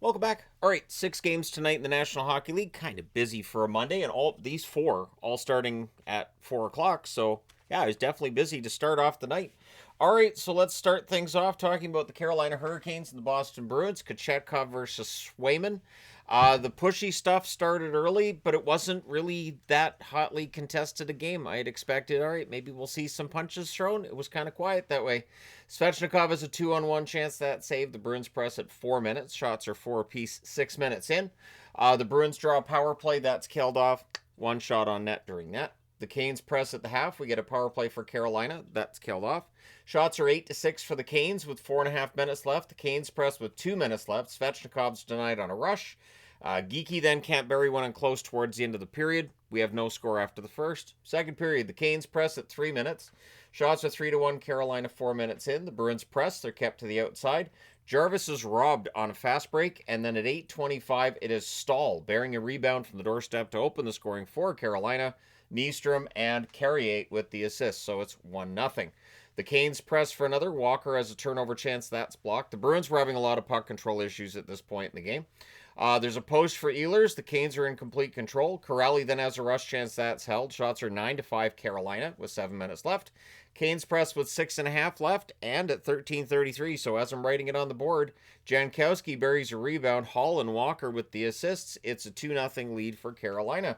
Welcome back. All right, 6 games tonight in the National Hockey League. Kind of busy for a Monday, and all these 4 all starting at 4 o'clock. So, yeah, I was definitely busy to start off the night. All right, so let's start things off talking about the Carolina Hurricanes and the Boston Bruins. Kochetkov versus Swayman. The pushy stuff started early, but it wasn't really that hotly contested a game. I had expected, all right, maybe we'll see some punches thrown. It was kind of quiet that way. Svechnikov has a 2-on-1 chance that save. The Bruins press at 4 minutes. Shots are 4 apiece, 6 minutes in. The Bruins draw a power play. That's killed off. 1 shot on net during that. The Canes press at the half. We get a power play for Carolina. That's killed off. Shots are 8-6 for the Canes with 4.5 minutes left. The Canes press with 2 minutes left. Svechnikov's denied on a rush. Geeky then can't bury one and close towards the end of the period. We have no score after the first. Second period, the Canes press at 3 minutes. Shots are 3-1, Carolina 4 minutes in. The Bruins press, they're kept to the outside. Jarvis is robbed on a fast break, and then at 8:25, it is Stahl bearing a rebound from the doorstep to open the scoring for Carolina. Nystrom and Carrier with the assist, so it's 1-0. The Canes press for another. Walker has a turnover chance. That's blocked. The Bruins were having a lot of puck control issues at this point in the game. There's a post for Ehlers. The Canes are in complete control. Corrali then has a rush chance. That's held. Shots are 9-5 Carolina with 7 minutes left. Canes press with 6.5 left and at 13:33. So as I'm writing it on the board, Jankowski buries a rebound. Hall and Walker with the assists. It's a 2-0 lead for Carolina.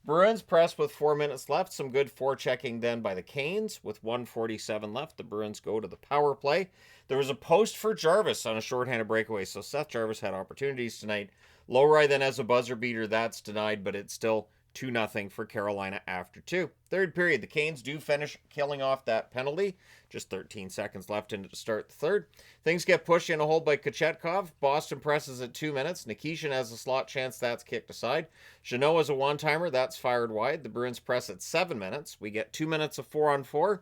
Bruins press with 4 minutes left. Some good forechecking then by the Canes. With 1:47 left, the Bruins go to the power play. There was a post for Jarvis on a shorthanded breakaway, so Seth Jarvis had opportunities tonight. Lowry then has a buzzer beater. That's denied, but it's still 2-0 for Carolina after 2. Third period, the Canes do finish killing off that penalty. Just 13 seconds left in to start the third. Things get pushed in a hold by Kochetkov. Boston presses at 2 minutes. Nikishin has a slot chance. That's kicked aside. Jeannot has a one-timer. That's fired wide. The Bruins press at 7 minutes. We get 2 minutes of 4-on-4.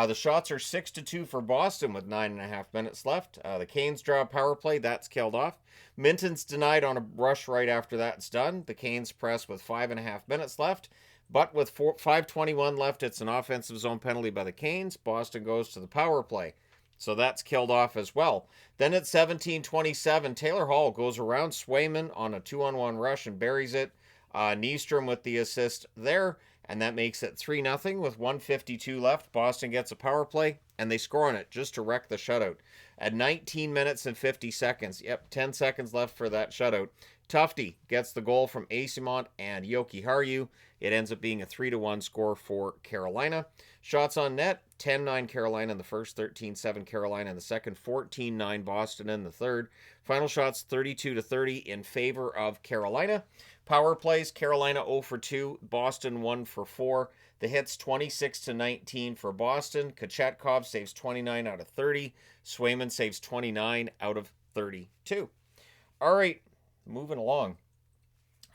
The shots are 6-2 for Boston with 9.5 minutes left. The Canes draw a power play. That's killed off. Minton's denied on a rush right after that's done. The Canes press with 5.5 minutes left. But with 5:21 left, it's an offensive zone penalty by the Canes. Boston goes to the power play. So that's killed off as well. Then at 17:27, Taylor Hall goes around Swayman on a 2-on-1 rush and buries it. Nystrom with the assist there. And that makes it 3-0 with 1:52 left. Boston gets a power play, and they score on it just to wreck the shutout. At 19 minutes and 50 seconds, 10 seconds left for that shutout, Tufte gets the goal from Asimont and Yoki Haru. It ends up being a 3-1 score for Carolina. Shots on net, 10-9 Carolina in the first, 13-7 Carolina in the second, 14-9 Boston in the third. Final shots 32-30 in favor of Carolina. Power plays, Carolina 0-2, Boston 1-4. The hits 26-19 for Boston. Kochetkov saves 29 out of 30. Swayman saves 29 out of 32. All right, moving along.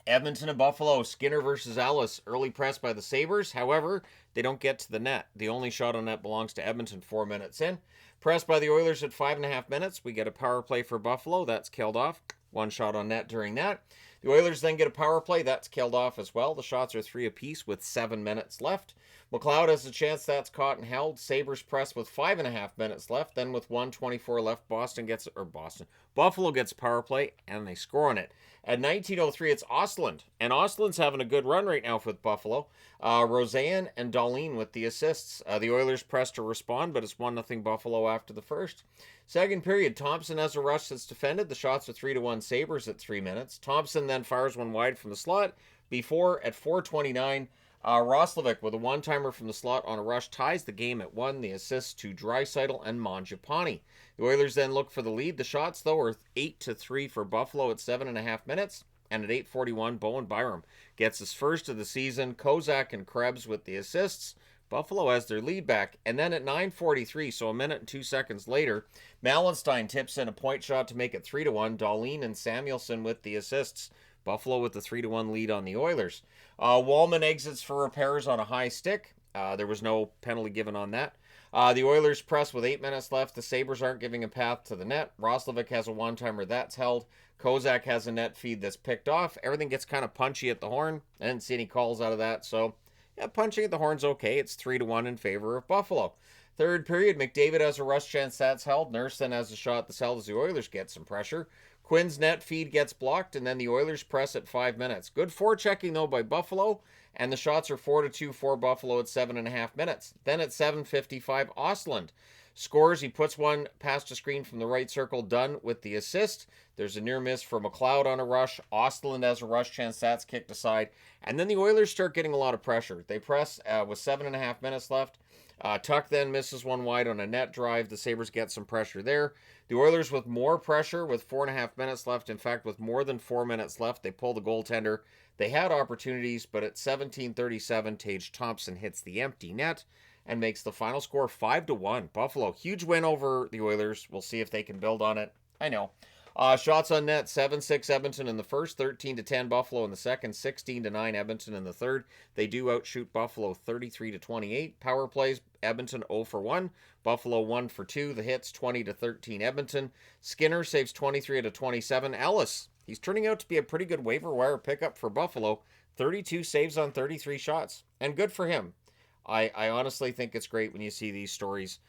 Edmonton and Buffalo, Skinner versus Ellis. Early press by the Sabres. However, they don't get to the net. The only shot on net belongs to Edmonton 4 minutes in. Press by the Oilers at 5.5 minutes. We get a power play for Buffalo. That's killed off. 1 shot on net during that. The Oilers then get a power play. That's killed off as well. The shots are 3 apiece with 7 minutes left. McLeod has a chance. That's caught and held. Sabres press with 5.5 minutes left. Then with 1:24 left, Buffalo gets a power play, and they score on it. At 19:03, it's Ostlund. And Ostlund's having a good run right now with Buffalo. Roseanne and Dahlin with the assists. The Oilers press to respond, but it's 1-0 Buffalo after the first. Second period, Thompson has a rush that's defended. The shots are 3-1 Sabres at 3 minutes. Thompson then fires one wide from the slot. Before, at 4:29, Roslovic with a one-timer from the slot on a rush ties the game at 1. The assists to Draisaitl and Mangiapane. The Oilers then look for the lead. The shots, though, are 8-3 for Buffalo at 7.5 minutes. And at 8:41, Bowen Byram gets his first of the season. Kozak and Krebs with the assists. Buffalo has their lead back. And then at 9:43, so a minute and 2 seconds later, Malenstein tips in a point shot to make it 3-1. Dahlin and Samuelson with the assists. Buffalo with the 3-1 lead on the Oilers. Wallman exits for repairs on a high stick. There was no penalty given on that. The Oilers press with 8 minutes left. The Sabres aren't giving a path to the net. Roslovic has a one-timer. That's held. Kozak has a net feed that's picked off. Everything gets kind of punchy at the horn. I didn't see any calls out of that, so yeah, punching at the horn's okay. It's 3-1 in favor of Buffalo. Third period, McDavid has a rush chance that's held. Nurse then has a shot that's held as the Oilers get some pressure. Quinn's net feed gets blocked, and then the Oilers press at 5 minutes. Good forechecking, though, by Buffalo, and the shots are 4-2 for Buffalo at 7.5 minutes. Then at 7:55, Ostlund scores. He puts one past a screen from the right circle, done with the assist. There's a near miss for McLeod on a rush. Ostlund has a rush chance that's kicked aside. And then the Oilers start getting a lot of pressure. They press with 7.5 minutes left. Tuck then misses one wide on a net drive. The Sabres get some pressure there. The Oilers with more pressure with 4.5 minutes left. In fact, with more than 4 minutes left, they pull the goaltender. They had opportunities, but at 17:37, Tage Thompson hits the empty net and makes the final score 5-1. Buffalo, huge win over the Oilers. We'll see if they can build on it. I know. Shots on net, 7-6 Edmonton in the first, 13-10 Buffalo in the second, 16-9 Edmonton in the third. They do outshoot Buffalo 33-28. Power plays, Edmonton 0-1. Buffalo 1-2. The hits, 20-13 Edmonton. Skinner saves 23-27. Ellis, he's turning out to be a pretty good waiver wire pickup for Buffalo. 32 saves on 33 shots. And good for him. I honestly think it's great when you see these stories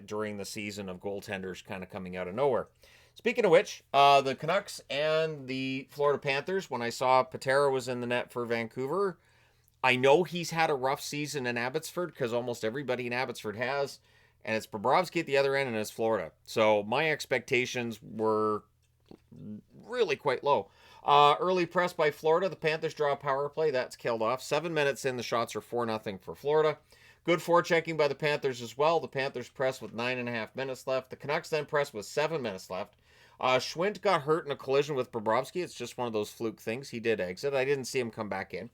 during the season of goaltenders kind of coming out of nowhere. Speaking of which, the Canucks and the Florida Panthers, when I saw Patera was in the net for Vancouver, I know he's had a rough season in Abbotsford because almost everybody in Abbotsford has, and it's Bobrovsky at the other end and it's Florida. So my expectations were really quite low. Early press by Florida. The Panthers draw a power play. That's killed off. 7 minutes in, the shots are 4-0 for Florida. Good forechecking by the Panthers as well. The Panthers press with 9.5 minutes left. The Canucks then press with 7 minutes left. Schwint got hurt in a collision with Bobrovsky. It's just one of those fluke things. He did exit. I didn't see him come back in.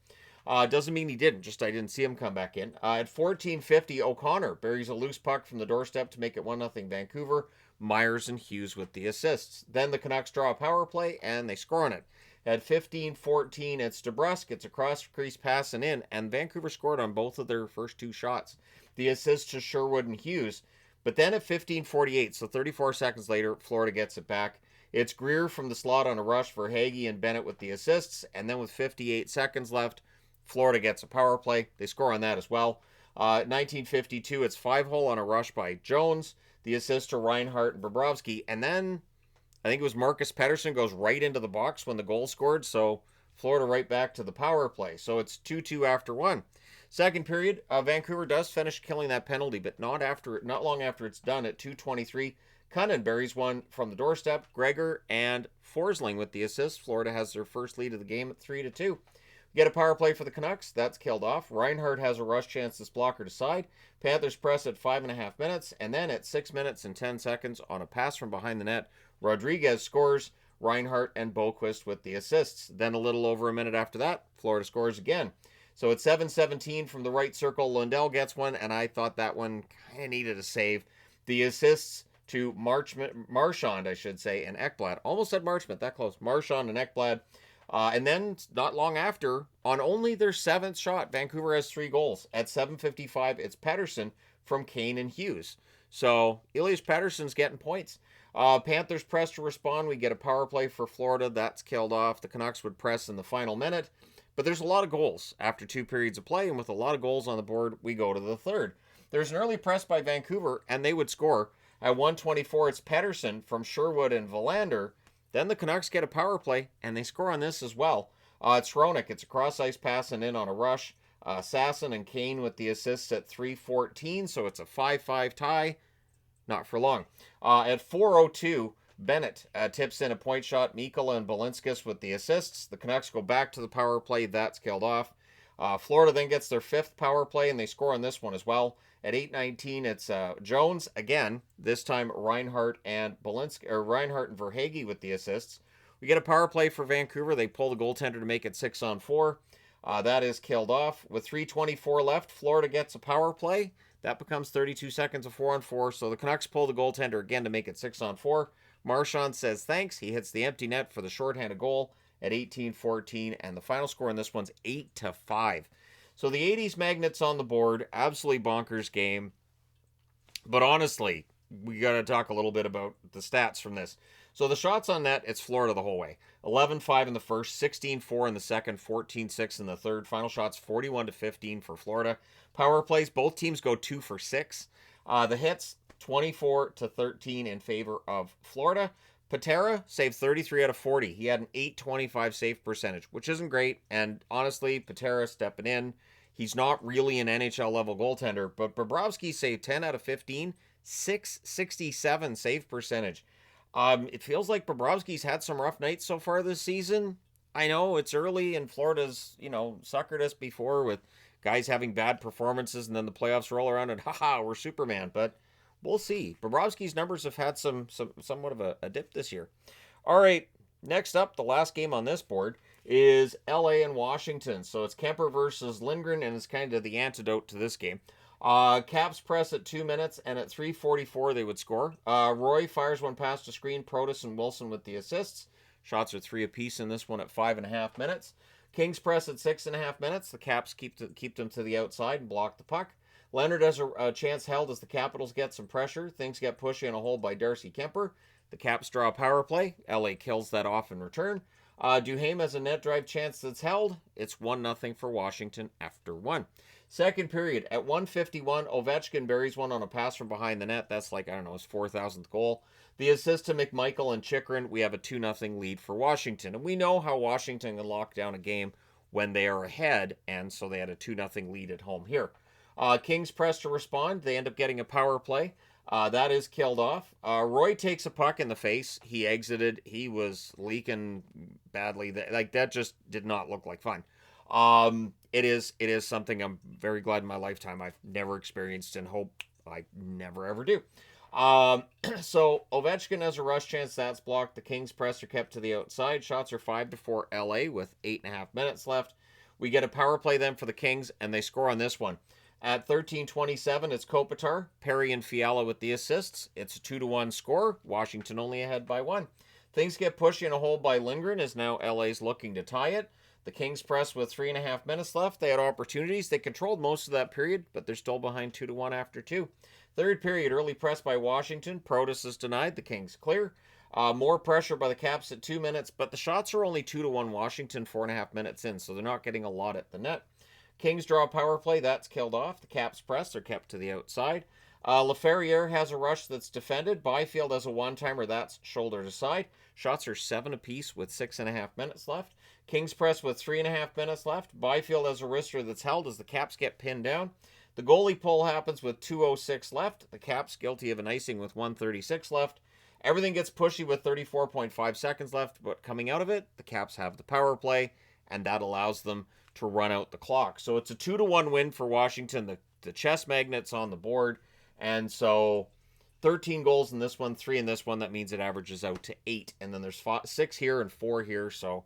Doesn't mean he didn't, just I didn't see him come back in. At 14:50, O'Connor buries a loose puck from the doorstep to make it 1-0 Vancouver. Myers and Hughes with the assists. Then the Canucks draw a power play, and they score on it. At 15:14, it's DeBrusk. It's a cross-crease pass and in, and Vancouver scored on both of their first two shots. The assists to Sherwood and Hughes. But then at 15:48, so 34 seconds later, Florida gets it back. It's Greer from the slot on a rush for Hagee and Bennett with the assists, and then with 58 seconds left, Florida gets a power play. They score on that as well. 19:52, it's 5-hole on a rush by Jones. The assist to Reinhart and Bobrovsky, and then I think it was Marcus Pettersson goes right into the box when the goal scored, so Florida right back to the power play. So it's 2-2 after one. Second period, Vancouver does finish killing that penalty, but not long after it's done at 2:23. Cunnin buries one from the doorstep. Gregor and Forsling with the assist. Florida has their first lead of the game at 3-2. Get a power play for the Canucks. That's killed off. Reinhart has a rush chance this blocker to side. Panthers press at 5.5 minutes. And then at 6 minutes and 10 seconds on a pass from behind the net, Rodriguez scores. Reinhart and Boquist with the assists. Then a little over a minute after that, Florida scores again. So at 7:17 from the right circle, Lundell gets one, and I thought that one kind of needed a save. The assists to Marchand, I should say, and Ekblad. Almost said Marchment, that close. Marchand and Ekblad. And then, not long after, on only their 7th shot, Vancouver has 3 goals. At 7:55, it's Pettersson from Kane and Hughes. So, Elias Pettersson's getting points. Panthers press to respond. We get a power play for Florida. That's killed off. The Canucks would press in the final minute. But there's a lot of goals after 2 periods of play, and with a lot of goals on the board, we go to the third. There's an early press by Vancouver, and they would score. At 1:24, it's Pettersson from Sherwood and Verlander. Then the Canucks get a power play, and they score on this as well. It's Hronek. It's a cross-ice pass and in on a rush. Sasson and Kane with the assists at 3:14, so it's a 5-5 tie. Not for long. At 4:02, Bennett tips in a point shot. Mikkola and Balinskis with the assists. The Canucks go back to the power play. That's killed off. Florida then gets their 5th power play, and they score on this one as well. At 8:19, it's Jones again. This time Reinhart and Verhaeghe with the assists. We get a power play for Vancouver. They pull the goaltender to make it 6-on-4. That is killed off. With 3:24 left, Florida gets a power play. That becomes 32 seconds of 4-on-4. So the Canucks pull the goaltender again to make it 6-on-4. Marchand says thanks. He hits the empty net for the shorthanded goal at 18:14. And the final score in this one's 8-5. So the 80s magnets on the board. Absolutely bonkers game. But honestly, we got to talk a little bit about the stats from this. So the shots on net, it's Florida the whole way. 11-5 in the first, 16-4 in the second, 14-6 in the third. Final shots 41-15 for Florida. Power plays, both teams go 2 for 6. The hits 24-13 in favor of Florida. Patera saved 33 out of 40. He had an .825 save percentage, which isn't great. And honestly, Patera stepping in. He's not really an NHL level goaltender, but Bobrovsky saved 10 out of 15, 667 save percentage. It feels like Bobrovsky's had some rough nights so far this season. I know it's early and Florida's, suckered us before with guys having bad performances and then the playoffs roll around and we're Superman. But we'll see. Bobrovsky's numbers have had somewhat of a dip this year. All right, next up, the last game on this board is LA and Washington. So it's Kemper versus Lindgren, and it's kind of the antidote to this game. Caps press at 2 minutes, and at 3:44 they would score. Roy fires one past the screen. Protas and Wilson with the assists. Shots are 3 apiece in this one at 5.5 minutes. Kings press at 6.5 minutes. The Caps keep them to the outside and block the puck. Leonard has a chance held as the Capitals get some pressure. Things get pushy in a hole by Darcy Kemper. The Caps draw a power play. LA kills that off in return. Duhaime has a net drive chance that's held. It's 1-0 for Washington after 1. Second period, at 1:51, Ovechkin buries one on a pass from behind the net. That's like, his 4,000th goal. The assist to McMichael and Chychrun, we have a 2-0 lead for Washington. And we know how Washington can lock down a game when they are ahead, and so they had a 2-0 lead at home here. Kings press to respond. They end up getting a power play. That is killed off. Roy takes a puck in the face. He exited. He was leaking badly. That just did not look like fun. It is something I'm very glad in my lifetime I've never experienced and hope I never ever do. So Ovechkin has a rush chance. That's blocked. The Kings press are kept to the outside. Shots are 5-4 LA with 8.5 minutes left. We get a power play then for the Kings, and they score on this one. At 13:27, it's Kopitar, Perry, and Fiala with the assists. It's a 2-1 score. Washington only ahead by 1. Things get pushy in a hole by Lindgren as now LA's looking to tie it. The Kings press with 3.5 minutes left. They had opportunities. They controlled most of that period, but they're still behind 2-1 after 2. Third period, early press by Washington. Protas is denied. The Kings clear. More pressure by the Caps at 2 minutes, but the shots are only 2-1 Washington 4.5 minutes in, so they're not getting a lot at the net. Kings draw a power play. That's killed off. The Caps press. They're kept to the outside. Laferriere has a rush that's defended. Byfield has a one-timer. That's shouldered aside. Shots are 7 apiece with 6.5 minutes left. Kings press with 3.5 minutes left. Byfield has a wrister that's held as the Caps get pinned down. The goalie pull happens with 2:06 left. The Caps guilty of an icing with 1:36 left. Everything gets pushy with 34.5 seconds left, but coming out of it, the Caps have the power play, and that allows them to run out the clock. So it's a 2-1 win for Washington. The chess magnet's on the board. And so 13 goals in this one, 3 in this one. That means it averages out to 8. And then there's 6 here and 4 here. So,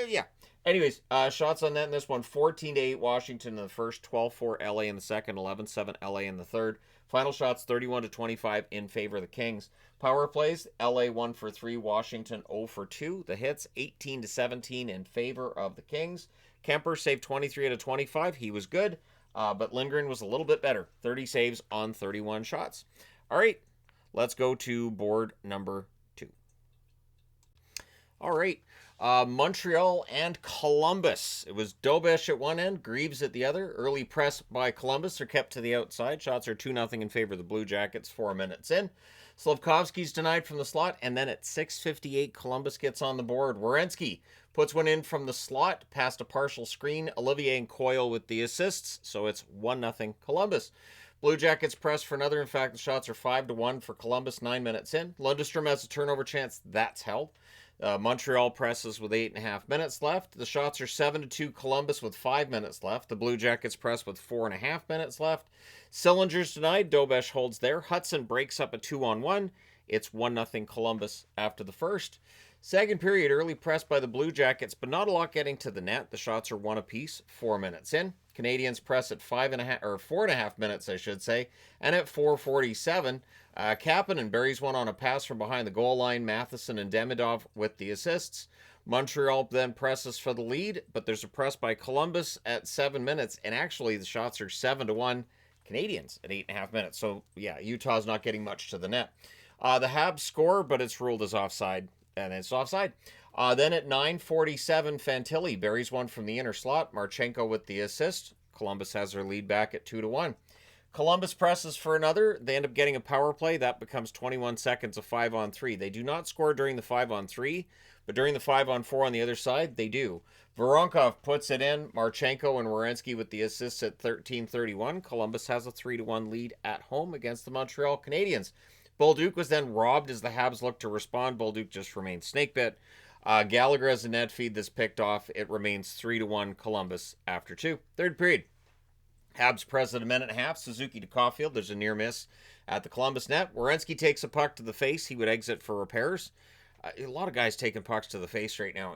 yeah. Anyways, shots on net in this one, 14-8 Washington in the first, 12-4 LA in the second, 11-7 LA in the third. Final shots, 31-25 in favor of the Kings. Power plays, LA 1 for 3, Washington 0 for 2. The hits, 18-17 in favor of the Kings. Kemper saved 23 out of 25. He was good, but Lindgren was a little bit better. 30 saves on 31 shots. All right, let's go to board number 2. All right, Montreal and Columbus. It was Dobesh at one end, Greaves at the other. Early press by Columbus are kept to the outside. Shots are 2-0 in favor of the Blue Jackets 4 minutes in. Slavkovsky's denied from the slot, and then at 6:58, Columbus gets on the board. Werenski puts one in from the slot, past a partial screen. Olivier and Coyle with the assists, so it's 1-0 Columbus. Blue Jackets press for another. In fact, the shots are 5-1 for Columbus 9 minutes in. Lundestrom has a turnover chance. That's held. Montreal presses with 8.5 minutes left. The shots are 7-2 Columbus with 5 minutes left. The Blue Jackets press with 4.5 minutes left. Sillinger's denied. Dobesh holds there. Hudson breaks up a 2-on-1. It's 1-0 Columbus after the first. Second period, early press by the Blue Jackets, but not a lot getting to the net. The shots are 1 apiece, 4 minutes in. Canadians press at 4.5 minutes, I should say, and at 4:47, Kapanen buries one on a pass from behind the goal line. Matheson and Demidov with the assists. Montreal then presses for the lead, but there's a press by Columbus at 7 minutes, and actually the shots are 7-1. Canadiens at 8.5 minutes. So, yeah, Utah's not getting much to the net. The Habs score, but it's ruled as offside, and it's offside. Then at 9:47, Fantilli buries one from the inner slot. Marchenko with the assist. Columbus has their lead back at 2-1. Columbus presses for another. They end up getting a power play. That becomes 21 seconds of 5-on-3. They do not score during the 5-on-3, but during the 5-on-4 on the other side, they do. Voronkov puts it in. Marchenko and Werenski with the assists at 13:31. Columbus has a 3-1 lead at home against the Montreal Canadiens. Bolduc was then robbed as the Habs looked to respond. Bolduc just remained snakebit. Gallagher has a net feed that's picked off. It remains 3-1 Columbus after 2. Third period. Habs press at a minute and a half. Suzuki to Caulfield. There's a near miss at the Columbus net. Werenski takes a puck to the face. He would exit for repairs. A lot of guys taking pucks to the face right now.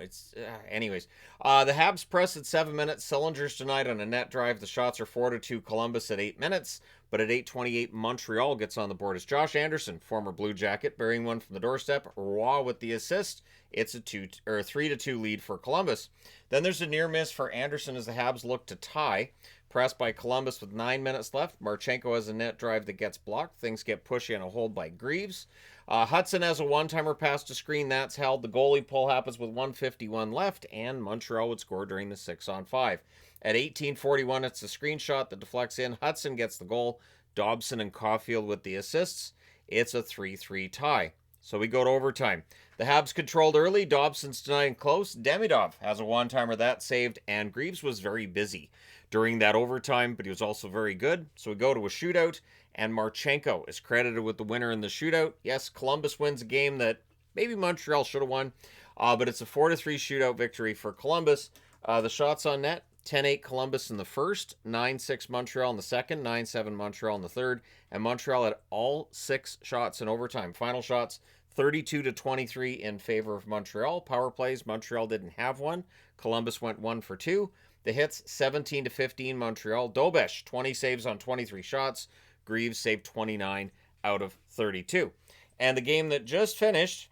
Anyways. The Habs press at 7 minutes. Sillinger's denied on a net drive. The shots are 4-2 Columbus at 8 minutes. But at 8:28, Montreal gets on the board as Josh Anderson, former Blue Jacket, burying one from the doorstep. Roy with the assist. It's a 3-2 lead for Columbus. Then there's a near miss for Anderson as the Habs look to tie. Pressed by Columbus with 9 minutes left. Marchenko has a net drive that gets blocked. Things get pushy on a hold by Greaves. Hudson has a one-timer pass to screen. That's held. The goalie pull happens with 1:51 left, and Montreal would score during the 6-on-5. At 18:41, it's a screenshot that deflects in. Hudson gets the goal. Dobson and Caulfield with the assists. It's a 3-3 tie. So we go to overtime. The Habs controlled early. Dobson's denying close. Demidov has a one-timer that saved, and Greaves was very busy during that overtime, but he was also very good. So we go to a shootout, and Marchenko is credited with the winner in the shootout. Yes, Columbus wins a game that maybe Montreal should have won, but it's a 4-3 shootout victory for Columbus. The shots on net, 10-8 Columbus in the first, 9-6 Montreal in the second, 9-7 Montreal in the third, and Montreal had all 6 shots in overtime. Final shots, 32-23 in favor of Montreal. Power plays, Montreal didn't have one. Columbus went 1 for 2. The hits, 17-15 Montreal. Dobesh, 20 saves on 23 shots. Greaves saved 29 out of 32. And the game that just finished,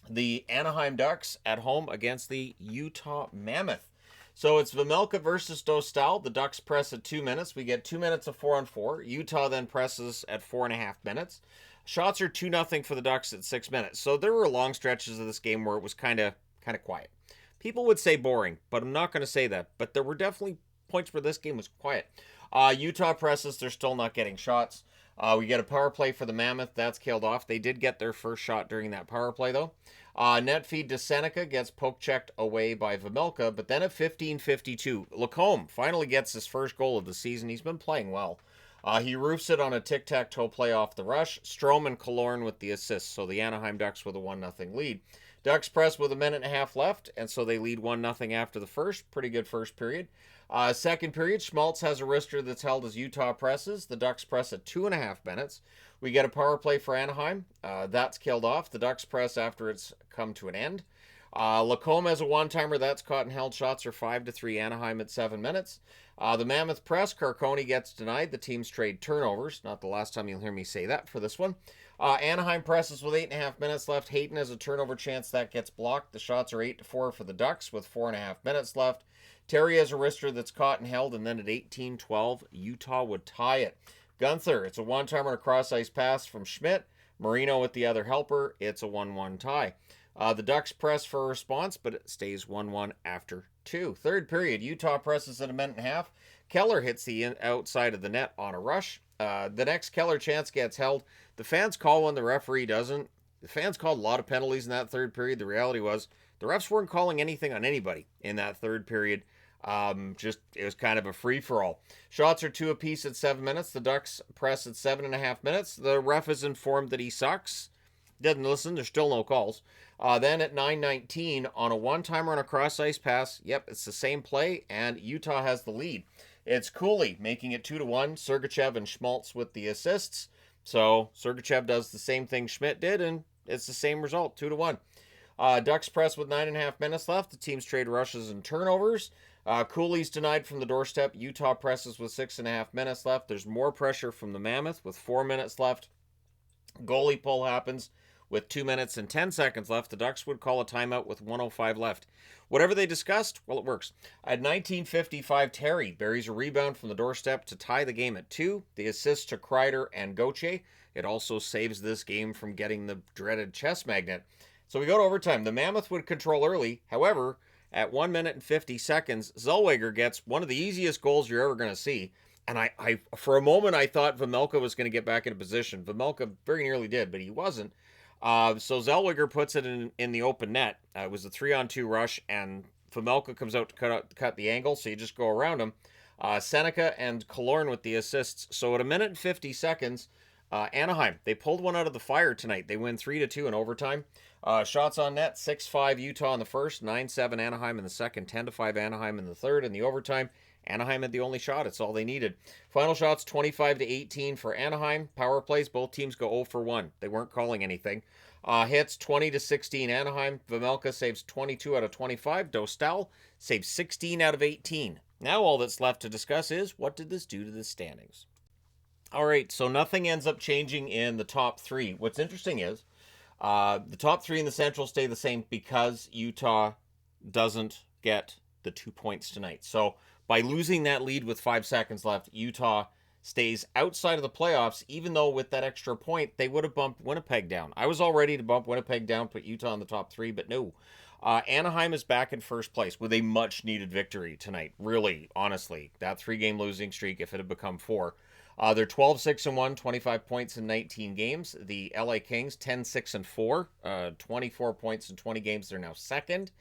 the Anaheim Ducks at home against the Utah Mammoth. So it's Vejmelka versus Dostal. The Ducks press at 2 minutes. We get 2 minutes of 4-on-4. Utah then presses at 4.5 minutes. Shots are 2-0 for the Ducks at 6 minutes. So there were long stretches of this game where it was kind of quiet. People would say boring, but I'm not going to say that. But there were definitely points where this game was quiet. Utah presses. They're still not getting shots. We get a power play for the Mammoth. That's killed off. They did get their first shot during that power play, though. Net feed to Seneca gets poke-checked away by Vejmelka. But then at 15:52, Lacombe finally gets his first goal of the season. He's been playing well. He roofs it on a tic-tac-toe play off the rush. Strome and Killorn with the assists. So the Anaheim Ducks with a 1-0 lead. Ducks press with a minute and a half left, and so they lead 1-0 after the first. Pretty good first period. Second period, Schmaltz has a wrister that's held as Utah presses. The Ducks press at 2.5 minutes. We get a power play for Anaheim. That's killed off. The Ducks press after it's come to an end. Lacombe has a one-timer. That's caught and held. Shots are 5-3 Anaheim at 7 minutes. The Mammoth press, Carconi gets denied. The teams trade turnovers. Not the last time you'll hear me say that for this one. Anaheim presses with 8.5 minutes left. Hayton has a turnover chance that gets blocked. The shots are 8-4 for the Ducks with 4.5 minutes left. Terry has a wrister that's caught and held, and then at 18:12, Utah would tie it. Gunther, it's a one-timer cross-ice pass from Schmidt. Marino with the other helper. It's a 1-1 tie. The Ducks press for a response, but it stays 1-1 after 2. Third period, Utah presses at a minute and a half. Keller hits the outside of the net on a rush. The next Keller chance gets held. The fans call one, the referee doesn't. The fans called a lot of penalties in that third period. The reality was the refs weren't calling anything on anybody in that third period. It was kind of a free-for-all. Shots are 2 apiece at 7 minutes. The Ducks press at 7.5 minutes. The ref is informed that he sucks. Didn't listen. There's still no calls. Then at 9:19, on a one-timer on a cross-ice pass, yep, it's the same play, and Utah has the lead. It's Cooley making it 2-1. Sergachev and Schmaltz with the assists. So Sergachev does the same thing Schmidt did, and it's the same result, 2-1. Ducks press with 9.5 minutes left. The teams trade rushes and turnovers. Cooley's denied from the doorstep. Utah presses with 6.5 minutes left. There's more pressure from the Mammoth with 4 minutes left. Goalie pull happens With 2 minutes and 10 seconds left, the Ducks would call a timeout with 1:05 left. Whatever they discussed, well, it works. At 19:55, Terry buries a rebound from the doorstep to tie the game at 2. The assist to Kreider and Gauthier. It also saves this game from getting the dreaded chest magnet. So we go to overtime. The Mammoth would control early. However, at 1 minute and 50 seconds, Zellweger gets one of the easiest goals you're ever going to see. And I for a moment, I thought Vejmelka was going to get back into position. Vejmelka very nearly did, but he wasn't. So Zellweger puts it in the open net. It was a 3-on-2 rush, and Vejmelka comes out to cut the angle, so you just go around him. Seneca and Killorn with the assists. So at 1 minute and 50 seconds, Anaheim, they pulled one out of the fire tonight. They win 3-2 in overtime. Shots on net, 6-5 Utah in the first, 9-7 Anaheim in the second, 10-5 Anaheim in the third. In the overtime, Anaheim had the only shot. It's all they needed. Final shots, 25-18 for Anaheim. Power plays, both teams go 0 for 1. They weren't calling anything. Hits, 20-16 Anaheim. Vejmelka saves 22 out of 25. Dostal saves 16 out of 18. Now all that's left to discuss is, what did this do to the standings? All right, so nothing ends up changing in the top 3. What's interesting is the top 3 in the Central stay the same because Utah doesn't get the 2 points tonight. So by losing that lead with 5 seconds left, Utah stays outside of the playoffs, even though with that extra point, they would have bumped Winnipeg down. I was all ready to bump Winnipeg down, put Utah in the top 3, but no. Anaheim is back in first place with a much-needed victory tonight. Really, honestly, that 3-game losing streak, if it had become 4. They're 12-6-1, 25 points in 19 games. The LA Kings, 10-6-4, 24 points in 20 games. They're now second.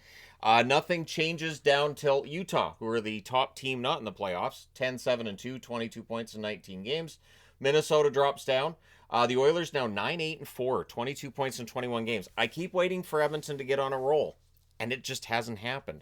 Nothing changes down till Utah, who are the top team not in the playoffs, 10-7-2, 22 points in 19 games. Minnesota drops down. The Oilers now 9-8-4, 22 points in 21 games. I keep waiting for Edmonton to get on a roll, and it just hasn't happened.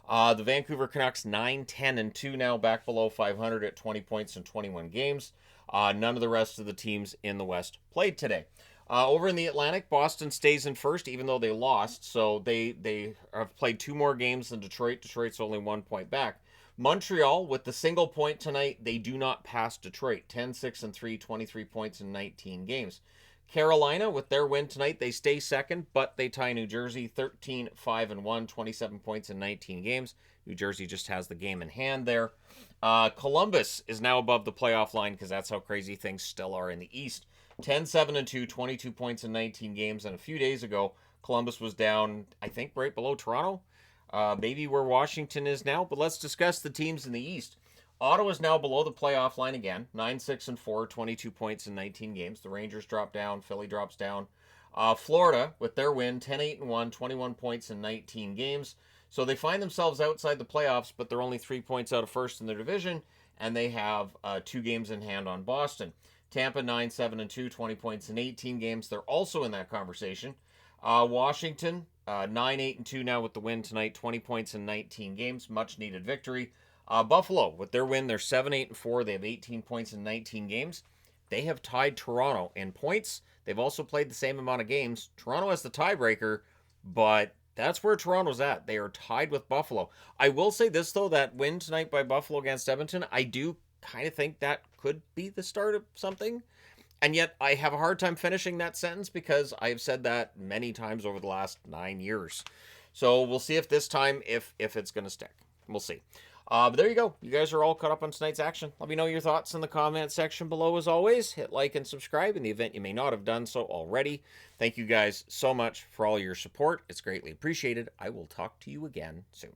The Vancouver Canucks 9-10-2 now, back below 500 at 20 points in 21 games. None of the rest of the teams in the West played today. Over in the Atlantic, Boston stays in first, even though they lost. So they have played 2 more games than Detroit. Detroit's only 1 point back. Montreal, with the single point tonight, they do not pass Detroit. 10-6-3, 23 points in 19 games. Carolina, with their win tonight, they stay second, but they tie New Jersey 13-5-1, 27 points in 19 games. New Jersey just has the game in hand there. Columbus is now above the playoff line because that's how crazy things still are in the East. 10-7-2, 22 points in 19 games. And a few days ago, Columbus was down, I think, right below Toronto. Maybe where Washington is now. But let's discuss the teams in the East. Ottawa's now below the playoff line again. 9-6-4, 22 points in 19 games. The Rangers drop down. Philly drops down. Florida, with their win, 10-8-1, 21 points in 19 games. So they find themselves outside the playoffs, but they're only 3 points out of first in their division, and they have 2 games in hand on Boston. Tampa 9-7-2, 20 points in 18 games. They're also in that conversation. Washington 9-8-2 now with the win tonight, 20 points in 19 games. Much needed victory. Buffalo, with their win, they're 7-8-4. They have 18 points in 19 games. They have tied Toronto in points. They've also played the same amount of games. Toronto has the tiebreaker, but that's where Toronto's at. They are tied with Buffalo. I will say this, though, that win tonight by Buffalo against Edmonton, I do kind of think that could be the start of something. And yet I have a hard time finishing that sentence because I have said that many times over the last 9 years. So we'll see if this time, if it's going to stick. We'll see. But there you go. You guys are all caught up on tonight's action. Let me know your thoughts in the comment section below as always. Hit like and subscribe in the event you may not have done so already. Thank you guys so much for all your support. It's greatly appreciated. I will talk to you again soon.